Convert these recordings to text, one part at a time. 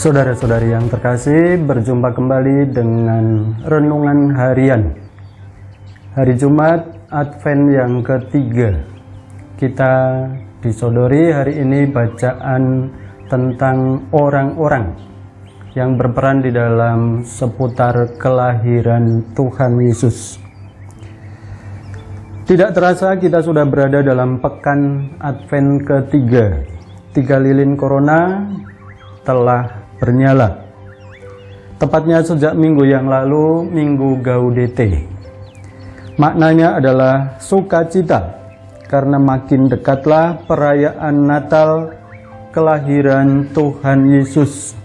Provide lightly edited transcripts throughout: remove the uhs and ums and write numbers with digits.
Saudara-saudari yang terkasih, berjumpa kembali dengan renungan harian hari Jumat Advent yang ketiga. Kita disodori hari ini bacaan tentang orang-orang yang berperan di dalam seputar kelahiran Tuhan Yesus. Tidak terasa kita sudah berada dalam pekan Advent ketiga. 3 lilin corona telah bernyala. Tepatnya sejak minggu yang lalu, Minggu Gaudete. Maknanya adalah sukacita, karena makin dekatlah perayaan Natal kelahiran Tuhan Yesus.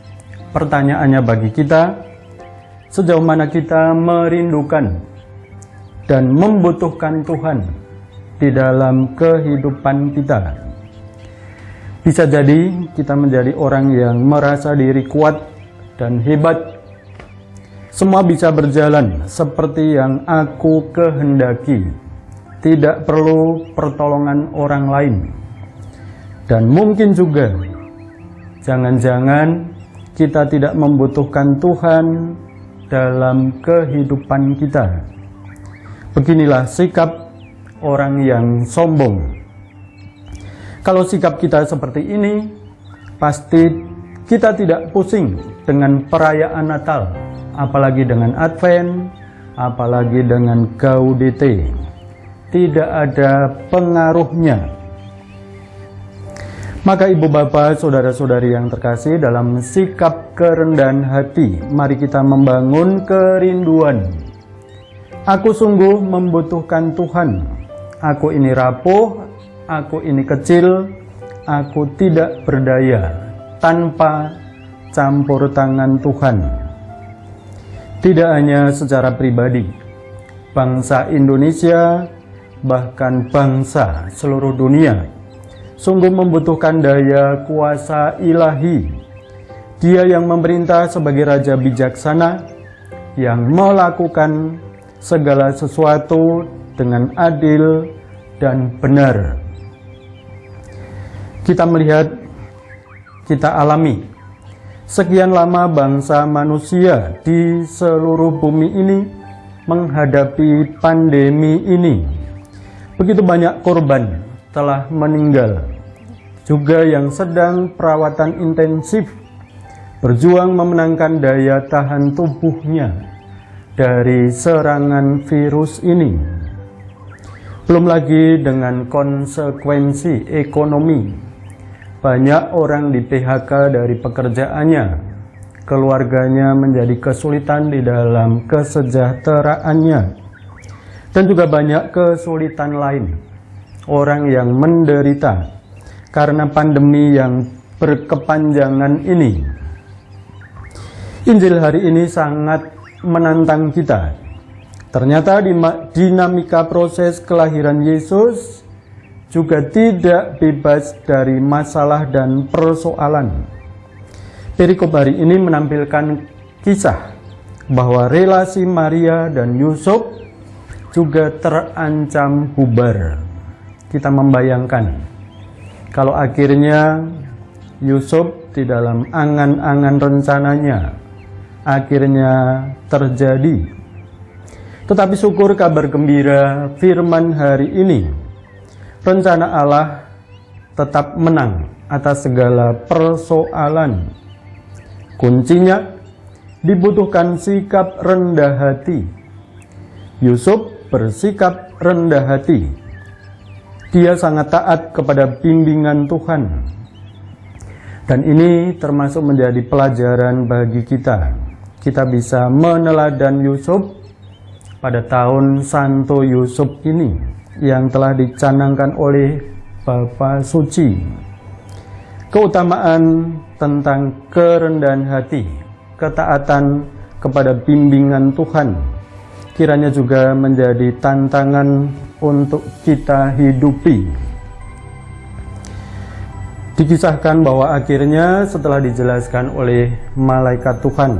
Pertanyaannya bagi kita, sejauh mana kita merindukan dan membutuhkan Tuhan di dalam kehidupan kita? Bisa jadi kita menjadi orang yang merasa diri kuat dan hebat. Semua bisa berjalan seperti yang aku kehendaki. Tidak perlu pertolongan orang lain. Dan mungkin juga, jangan-jangan kita tidak membutuhkan Tuhan dalam kehidupan kita. Beginilah sikap orang yang sombong. Kalau sikap kita seperti ini, pasti kita tidak pusing dengan perayaan Natal, apalagi dengan Advent, apalagi dengan Gaudete. Tidak ada pengaruhnya. Maka ibu bapak, saudara-saudari yang terkasih, dalam sikap kerendahan hati, mari kita membangun kerinduan. Aku sungguh membutuhkan Tuhan. Aku ini rapuh, aku ini kecil, aku tidak berdaya tanpa campur tangan Tuhan. Tidak hanya secara pribadi, bangsa Indonesia, bahkan bangsa seluruh dunia, sungguh membutuhkan daya kuasa ilahi. Dia yang memerintah sebagai Raja bijaksana, yang melakukan segala sesuatu dengan adil dan benar. Kita melihat, kita alami sekian lama bangsa manusia di seluruh bumi ini menghadapi pandemi ini. Begitu banyak korban telah meninggal, juga yang sedang perawatan intensif berjuang memenangkan daya tahan tubuhnya dari serangan virus ini. Belum lagi dengan konsekuensi ekonomi. Banyak orang di PHK dari pekerjaannya, keluarganya menjadi kesulitan di dalam kesejahteraannya, dan juga banyak kesulitan lain. Orang yang menderita karena pandemi yang berkepanjangan ini. Injil hari ini sangat menantang kita. Ternyata dinamika proses kelahiran Yesus juga tidak bebas dari masalah dan persoalan. Perikop hari ini menampilkan kisah bahwa relasi Maria dan Yusuf juga terancam bubar. Kita membayangkan kalau akhirnya Yusuf di dalam angan-angan rencananya akhirnya terjadi. Tetapi syukur kabar gembira firman hari ini, rencana Allah tetap menang atas segala persoalan. Kuncinya dibutuhkan sikap rendah hati. Yusuf bersikap rendah hati. Dia sangat taat kepada bimbingan Tuhan. Dan ini termasuk menjadi pelajaran bagi kita. Kita bisa meneladan Yusuf pada tahun Santo Yusuf ini, yang telah dicanangkan oleh Bapa Suci. Keutamaan tentang kerendahan hati, ketaatan kepada bimbingan Tuhan, kiranya juga menjadi tantangan untuk kita hidupi. Dikisahkan bahwa akhirnya setelah dijelaskan oleh malaikat Tuhan,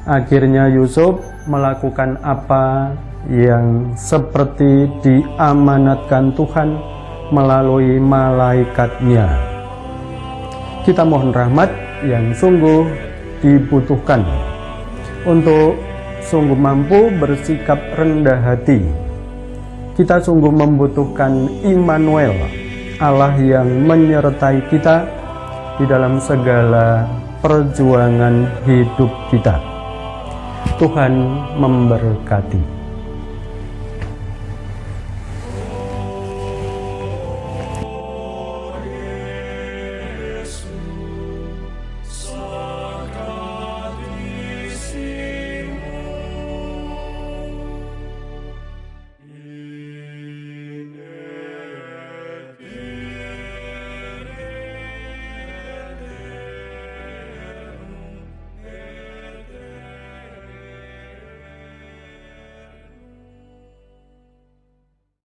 akhirnya Yusuf melakukan apa yang seperti diamanatkan Tuhan melalui malaikatnya. Kita mohon rahmat yang sungguh dibutuhkan untuk sungguh mampu bersikap rendah hati. Kita sungguh membutuhkan Immanuel, Allah yang menyertai kita di dalam segala perjuangan hidup kita. Tuhan memberkati.